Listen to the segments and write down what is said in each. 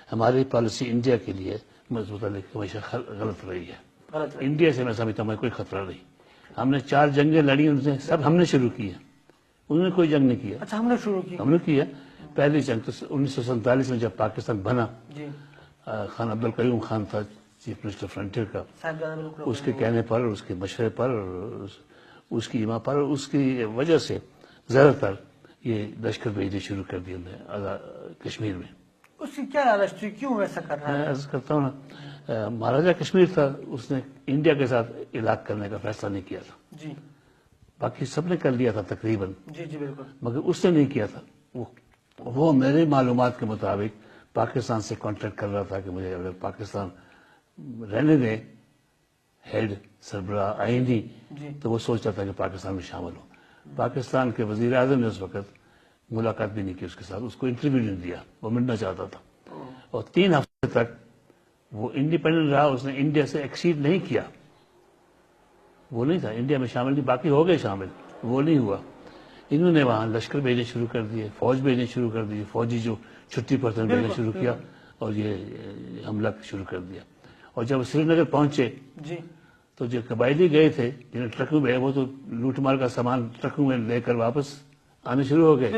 ہماری policy India کے لیے متعلق ہمیشہ غلط رہی ہے. انڈیا سے میں سمجھتا ہوں کوئی خطرہ نہیں. ہم نے 4 جنگیں لڑی، ان سے سب ہم نے شروع کی ہیں، انہوں نے کوئی جنگ نہیں کیا. اچھا، ہم نے شروع کی. ہم نے کی ہے. پہلی جنگ تو 1947 میں جب پاکستان بنا، خان عبدالقیوم خان تھا چیف منسٹر فرنٹیئر کا، اس کے کہنے پر، اس کے مشورے پر، اس کی ایما پر، اس کی وجہ سے زیادہ تر یہ لشکر بھیجنے شروع کر دیے کشمیر میں. اس کی کیا لالچ تھی، کیوں ایسا کر رہا ہے؟ میں عرض کرتا ہوں نا، مہاراجہ کشمیر تھا، اس نے انڈیا کے ساتھ علاقہ کرنے کا فیصلہ نہیں کیا تھا. جی، باقی سب نے کر لیا تھا تقریباً، جی جی بالکل. مگر اس نے نہیں کیا تھا. وہ میری معلومات کے مطابق پاکستان سے کانٹیکٹ کر رہا تھا کہ مجھے اگر پاکستان رہنے دیں ہیڈ سربراہ آئینی، تو وہ سوچتا تھا کہ پاکستان میں شامل ہو. پاکستان کے وزیر اعظم نے اس وقت ملاقات بھی نہیں کی اس کے ساتھ، اس کو انٹرویو نہیں دیا، وہ ملنا چاہتا تھا. اور 3 ہفتے تک وہ انڈیپینڈنٹ رہا، اس نے انڈیا سے ایکسیڈ نہیں کیا. وہ نہیں تھا انڈیا میں شامل، نہیں، باقی ہو گئے شامل، وہ نہیں ہوا. انہوں نے وہاں لشکر بھیجنے شروع کر دیے، فوج بھیجنے شروع کر دی، فوجی جو چھٹی پر بھیجنا شروع کیا اور یہ حملہ شروع کر دیا. اور جب سری نگر پہنچے تو جو قبائلی گئے تھے جنہیں ٹرکوں میں، وہ تو لوٹ مار کا سامان ٹرکوں میں لے کر واپس آنے شروع ہو گئے،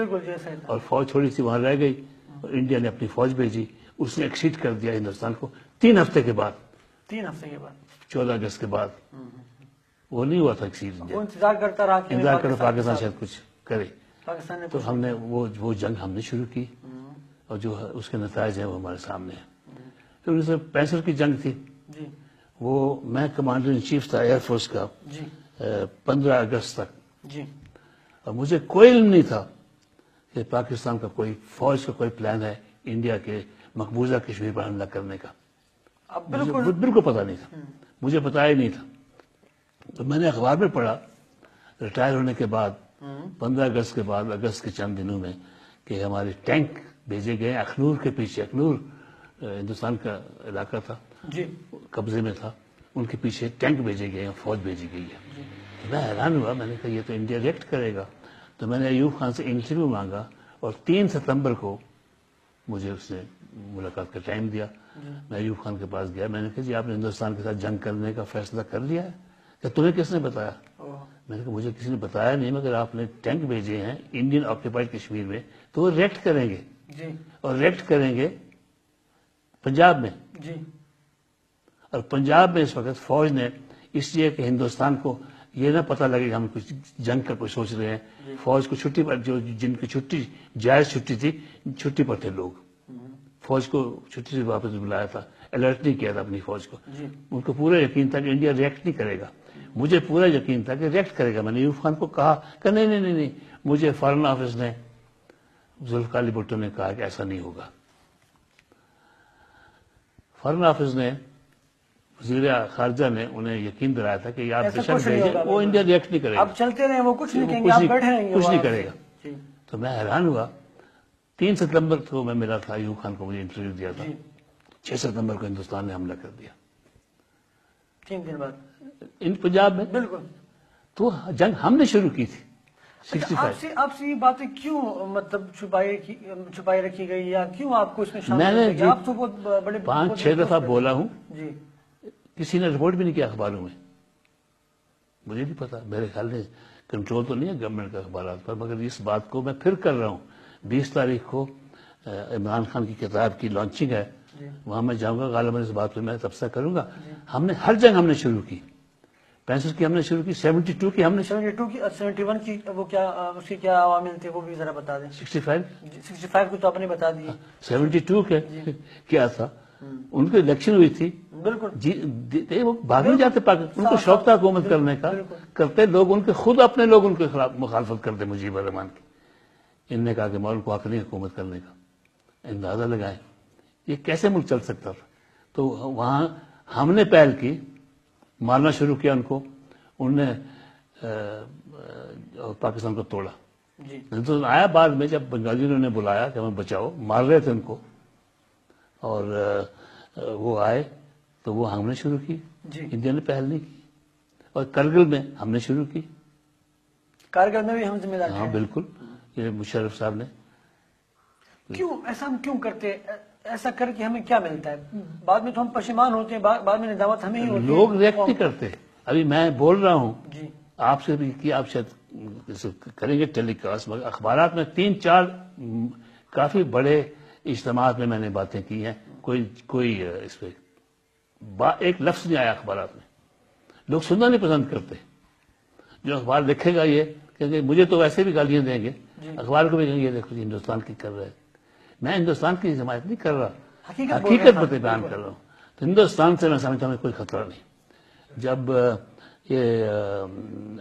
اور فوج تھوڑی سی وہاں رہ گئی، اور انڈیا نے اپنی فوج بھیجی. اس نے ایکسیڈ کر دیا ہندوستان کو 3 ہفتے کے بعد، 14 اگست کے بعد. وہ نہیں ہوا تھا ایکسیڈ. انتظار کرتا رہا کہ پاکستان شاید کچھ کرے. تو ہم نے وہ جنگ ہم نے شروع کی، اور جو اس کے نتائج ہیں وہ ہمارے سامنے ہیں. پھر 1965 کی جنگ تھی، وہ میں کمانڈر ان چیف تھا ایئر فورس کا 15 اگست تک، اور مجھے کوئی علم نہیں تھا کہ پاکستان کا کوئی فوج کا کوئی پلان ہے انڈیا کے مقبوضہ کشمیر پر حملہ کرنے کا. بالکل پتا نہیں تھا، مجھے بتایا ہی نہیں تھا. تو میں نے اخبار میں پڑھا ریٹائر ہونے کے بعد 15 اگست کے بعد، اگست کے چند دنوں میں، کہ ہمارے ٹینک بھیجے گئے اخنور کے پیچھے. اخنور ہندوستان کا علاقہ تھا، قبضے میں تھا، ان کے پیچھے ٹینک بھیجے گئے ہیں، فوج بھیجی گئی ہے. میں حیران ہوا، میں نے کہا یہ تو انڈیا ریئیکٹ کرے گا. تو میں نے ایوب خان سے انٹرویو مانگا، اور 3 ستمبر کو مجھے اس نے ملاقات کا ٹائم دیا. میں ایوب خان کے پاس گیا، میں نے کہا جی آپ نے ہندوستان کے ساتھ جنگ کرنے کا فیصلہ کر لیا ہے؟ کہ تمہیں کس نے بتایا؟ میں نے کہا مجھے کسی نے بتایا نہیں، مگر آپ نے ٹینک بھیجے ہیں انڈین آکوپائڈ کشمیر میں، تو وہ ریئیکٹ کریں گے، اور ریئیکٹ کریں گے پنجاب میں. اور پنجاب میں اس وقت فوج نے، اس لیے کہ ہندوستان کو یہ نہ پتہ لگے کہ ہم کچھ جنگ کا کوئی سوچ رہے ہیں، فوج کو چھٹی پر، جن کی چھٹی جائز چھٹی تھی، چھٹی پر تھے لوگ، فوج کو چھٹی سے واپس بلایا تھا، الرٹ نہیں کیا تھا اپنی فوج کو. ان کو پورا یقین تھا کہ انڈیا ریئیکٹ نہیں کرے گا. مجھے پورا یقین تھا کہ ریئیکٹ کرے گا. میں نے ایوب خان کو کہا کہ نہیں، مجھے فارن آفس نے، ذوالفقار علی بھٹو نے کہا کہ ایسا نہیں ہوگا. فارن آفس نے، وزیر خارجہ نے انہیں یقین دلایا تھا کہ آپ بے شک بھیجیں، وہ انڈیا ریئیکٹ نہیں کرے گا. آپ چلتے رہے، وہ کچھ نہیں کہیں گے، آپ بیٹھے رہیں گے، کچھ نہیں کرے گا. تو میں حیران ہوا. 3 ستمبر کو میں ملا تھا ایوب خان کو، مجھے انٹرویو دیا تھا. 6 ستمبر کو ہندوستان نے حملہ کر دیا، 3 دن بعد پنجاب میں. بالکل. تو جنگ ہم نے شروع کی تھی. 65 آپ سے یہ باتیں کیوں مطلب چھپائی رکھی گئی، یا کیوں آپ کو اس میں شامل؟ میں نے آپ تو بہت بڑے 5-6 دفعہ بولا ہوں، کسی نے رپورٹ بھی نہیں کیا اخباروں میں. مجھے نہیں پتا، میرے خیال میں کنٹرول تو نہیں ہے گورنمنٹ کا اخبارات پر، مگر اس بات کو میں پھر کر رہا ہوں. 20 تاریخ کو عمران خان کی کتاب کی لانچنگ ہے، وہاں میں جاؤں گا، غالباً اس بات پہ میں تبصرہ کروں گا. ہم نے ہر جنگ ہم نے شروع کی. 65 کی ہم نے شروع کی، 72 کی ہم نے، 72 کی، 71 کی وہ کیا، اس کے کیا عوامل تھے وہ بھی ذرا بتا دیں. 65 کو تو آپ نے بتا دی. 72 کے کیا تھا، ان کی الیکشن ہوئی تھی. بالکل. وہ بھاگ نہیں جاتے پاکستان، ان کو شوق تھا حکومت کرنے کا، کرتے لوگ ان کے خود اپنے لوگ ان کے خلاف مخالفت کرتے مجیب الرحمان کی. ان نے کہا کہ مولوی کو حق نہیں حکومت کرنے کا. اندازہ لگائیں یہ کیسے ملک چل سکتا تھا. تو وہاں ہم نے پہل کی، مارنا شروع کیا ان کو. انہوں نے پاکستان کو توڑا. تو آیا بعد میں جب بنگالیوں نے بلایا کہ ہمیں بچاؤ، مار رہے تھے ان کو، اور وہ آئے تو وہ ہم نے شروع کی. انڈیا نے پہل نہیں کی. اور کرگل میں ہم نے شروع کی. کارگل میں بھی ہم ذمہ دار ہیں. ہاں بالکل، یہ مشرف صاحب نے. کیوں ایسا ہم کیوں کرتے؟ ایسا کر کے ہمیں کیا ملتا ہے؟ بعد میں تو ہم پشیمان ہوتے ہیں، بعد میں ندامت ہمیں ہی ہوتی ہے. لوگ ریئیکٹ نہیں کرتے. ابھی میں بول رہا ہوں آپ سے بھی کہ آپ شاید کریں گے ٹیلی کاسٹ، مگر اخبارات میں 3-4 کافی بڑے اجتماعات میں نے باتیں کی ہیں، کوئی اس پہ ایک لفظ نہیں آیا اخبارات میں. لوگ سننا نہیں پسند کرتے. جو اخبار لکھے گا یہ کہ مجھے تو ویسے بھی گالیاں دیں گے، اخبار کو بھی کہیں گے دیکھو ہندوستان کی کر رہے ہیں. میں ہندوستان کی حمایت نہیں کر رہا، حقیقت بیان کر رہا ہوں. تو ہندوستان سے میں سمجھتا ہوں کوئی خطرہ نہیں. جب یہ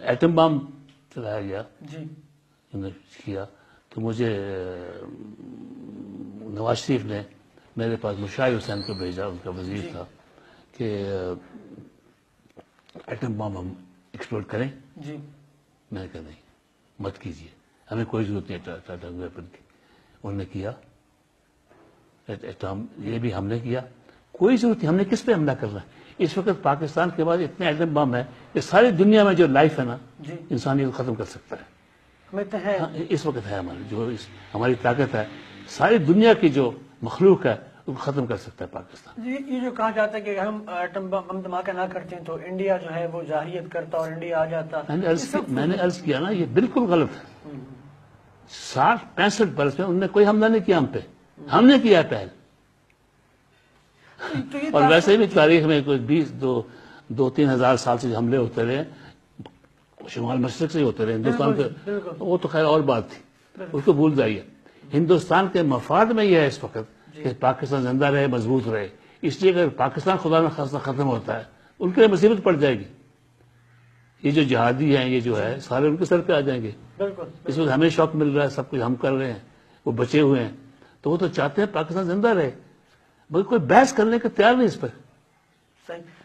ایٹم بم چلایا گیا کیا تو مجھے نواز شریف نے میرے پاس مشاہد حسین کو بھیجا، ان کا وزیر تھا، کہ ایٹم بم ہم ایکسپلوڈ کریں. میں نے کہا نہیں، مت کیجیے، ہمیں کوئی ضرورت نہیں ٹاٹا ویپن کی. انہوں نے کیا یہ بھی ہم نے کیا، کوئی ضرورت نہیں. ہم نے کس پہ حملہ کرنا ہے؟ اس وقت پاکستان کے بعد اتنے ایٹم بم ہے کہ ساری دنیا میں جو لائف ہے نا انسانیت ختم کر سکتا ہے. اس وقت ہے ہماری جو ہماری طاقت ہے، ساری دنیا کی جو مخلوق ہے اس کو ختم کر سکتا ہے پاکستان. یہ جو کہا جاتا ہے کہ ہم ایٹم بم دھماکہ نہ کرتے ہیں تو انڈیا جو ہے وہ جارحیت کرتا اور انڈیا آ جاتا. میں نے عرض کیا نا، یہ بالکل غلط ہے. 60-65 برس میں انہوں نے کوئی حملہ نہیں کیا ہم پہ، ہم نے کیا پہل. اور ویسے بھی تاریخ میں کوئی 2-3 ہزار سال سے حملے ہوتے رہے، شمال مشرق سے ہی ہوتے رہے ہندوستان پہ. وہ تو خیر اور بات تھی، اس کو بھول جائیے. ہندوستان کے مفاد میں یہ ہے اس وقت کہ پاکستان زندہ رہے، مضبوط رہے. اس لیے اگر پاکستان خدا نخواستہ ختم ہوتا ہے ان کے لیے مصیبت پڑ جائے گی. یہ جو جہادی ہیں یہ جو ہے سارے ان کے سر پہ آ جائیں گے. اس وقت ہمیں شوق مل رہا ہے، سب کچھ ہم کر رہے ہیں، وہ بچے ہوئے ہیں. تو وہ تو چاہتے ہیں پاکستان زندہ رہے، مگر کوئی بحث کرنے کا تیار نہیں اس پر.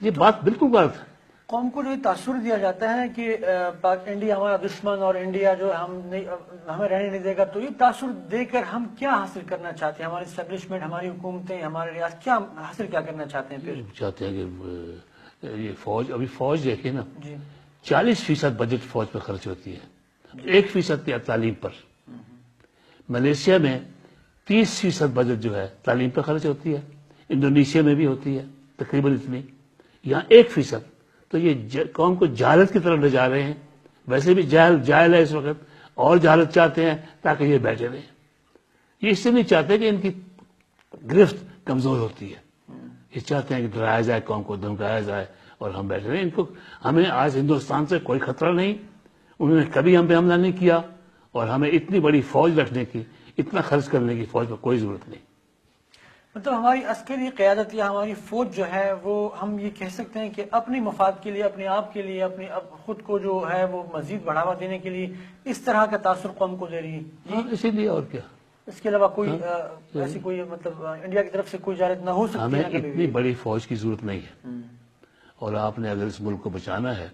یہ بات بالکل غلط ہے. قوم کو جو تاثر دیا جاتا ہے کہ انڈیا ہمارا دشمن اور انڈیا جو ہمیں رہنے نہیں دے گا، تو یہ تاثر دے کر ہم کیا حاصل کرنا چاہتے ہیں؟ ہماری اسٹیبلشمنٹ، ہماری حکومتیں، ہمارے ریاست کیا حاصل کیا کرنا چاہتے ہیں؟ پھر چاہتے ہیں کہ یہ فوج، ابھی فوج دیکھیں نا، 40% بجٹ فوج پر خرچ ہوتی ہے، 1% تعلیم پر. ملیشیا میں 30% بجٹ جو ہے تعلیم پر خرچ ہوتی ہے، انڈونیشیا میں بھی ہوتی ہے تقریباً اتنی. یہاں 1%. تو یہ قوم کو جہالت کی طرف لے جا رہے ہیں. ویسے بھی جاہل ہے اس وقت، اور جہالت چاہتے ہیں تاکہ یہ بیٹھے رہیں. یہ اس سے نہیں چاہتے کہ ان کی گرفت کمزور ہوتی ہے، یہ چاہتے ہیں کہ ڈرایا جائے، قوم کو دھمکایا جائے اور ہم بیٹھے رہیں. ہمیں آج ہندوستان سے کوئی خطرہ نہیں، انہوں نے کبھی ہم پہ حملہ نہیں کیا، اور ہمیں اتنی بڑی فوج رکھنے کی، اتنا خرچ کرنے کی فوج پر کوئی ضرورت نہیں. مطلب ہماری عسکری قیادت یا ہماری فوج جو ہے وہ ہم یہ کہہ سکتے ہیں کہ اپنی مفاد کے لیے، اپنے آپ کے لیے، اپنی خود کو جو ہے وہ مزید بڑھاوا دینے کے لیے اس طرح کا تاثر قوم کو دے رہی ہے. اسی لیے اور کیا. اس کے علاوہ کوئی ایسی کوئی مطلب انڈیا کی طرف سے کوئی جارحیت نہ ہو سکتی. ہمیں اتنی بڑی فوج کی ضرورت نہیں ہے. اور آپ نے اگر اس ملک کو بچانا ہے،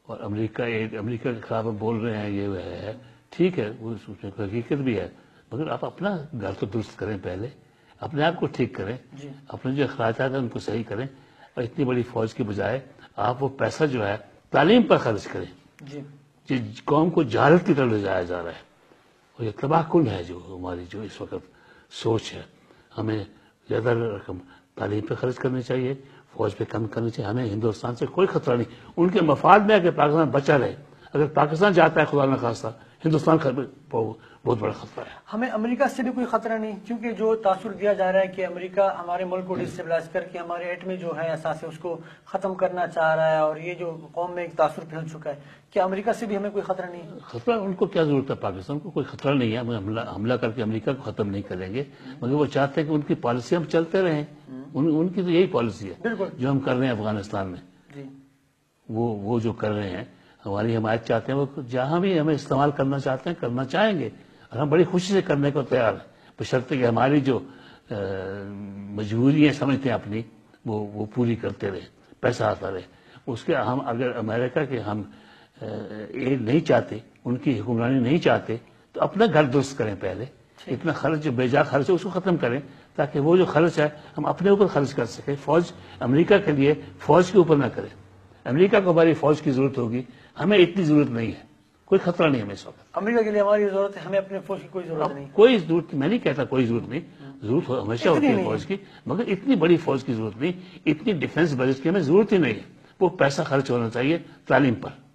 اور امریکہ کے خلاف بول رہے ہیں، یہ ہے ٹھیک ہے، اس میں کوئی حقیقت بھی ہے، مگر آپ اپنا گھر تو درست کریں، پہلے اپنے آپ کو ٹھیک کریں، اپنے جو اخراجات ہیں ان کو صحیح کریں. اور اتنی بڑی فوج کے بجائے آپ وہ پیسہ جو ہے تعلیم پر خرچ کریں. جس قوم کو جہالت کی طرف لے جایا جا رہا ہے، اور یہ تباہ کن ہے جو ہماری جو اس وقت سوچ ہے. ہمیں زیادہ رقم تعلیم پہ خرچ کرنی چاہیے، فوج پہ کم کرنی چاہیے. ہمیں ہندوستان سے کوئی خطرہ نہیں. ان کے مفاد میں ہے کہ پاکستان بچا رہے. اگر پاکستان جاتا ہے خدا نخواستہ، ہندوستان بہت بڑا خطرہ ہے. ہمیں امریکہ سے بھی کوئی خطرہ نہیں، کیونکہ جو تاثر دیا جا رہا ہے کہ امریکہ ہمارے ملک کو ڈسٹیبلائز کر کے ہمارے ایٹمی جو ہے اثاثے اس کو ختم کرنا چاہ رہا ہے، اور یہ جو قوم میں ایک تاثر پھیل چکا ہے. کیا امریکہ سے بھی ہمیں کوئی خطرہ نہیں؟ خطرہ ان کو کیا ضرورت ہے؟ پاکستان کو کوئی خطرہ نہیں ہے. ہم حملہ کر کے امریکہ کو ختم نہیں کریں گے، مگر وہ چاہتے ہیں کہ ان کی پالیسی ہم چلتے رہیں. ان کی تو یہی پالیسی ہے جو ہم کر رہے ہیں افغانستان میں. وہ جو کر رہے ہیں ہماری حمایت چاہتے ہیں، وہ جہاں بھی ہمیں استعمال کرنا چاہتے ہیں کرنا چاہیں گے، اور ہم بڑی خوشی سے کرنے کو تیار ہیں، بشرطے کہ ہماری جو مجبوریاں سمجھتے ہیں اپنی وہ پوری کرتے رہے، پیسہ آتا رہے. اس کے ہم اگر امریکہ کے ہم یہ نہیں چاہتے، ان کی حکمرانی نہیں چاہتے، تو اپنا گھر درست کریں پہلے. اتنا خرچ جو بے جا خرچ ہے اس کو ختم کریں، تاکہ وہ جو خرچ ہے ہم اپنے اوپر خرچ کر سکیں. فوج امریکہ کے لیے فوج کے اوپر نہ کریں. امریکہ کو ہماری فوج کی ضرورت ہوگی، ہمیں اتنی ضرورت نہیں ہے. کوئی خطرہ نہیں ہمیں اس وقت. امریکہ کے لیے ہماری ضرورت ہے, ہمیں اپنے فوج کی کوئی ضرورت نہیں. کوئی ضرورت, میں نہیں کہتا کوئی ضرورت نہیں, ضرورت ہمیشہ ہوتی ہے فوج کی, مگر اتنی بڑی فوج کی ضرورت نہیں, اتنی ڈیفنس بجٹ کی ہمیں ضرورت ہی نہیں ہے. وہ پیسہ خرچ ہونا چاہیے تعلیم پر.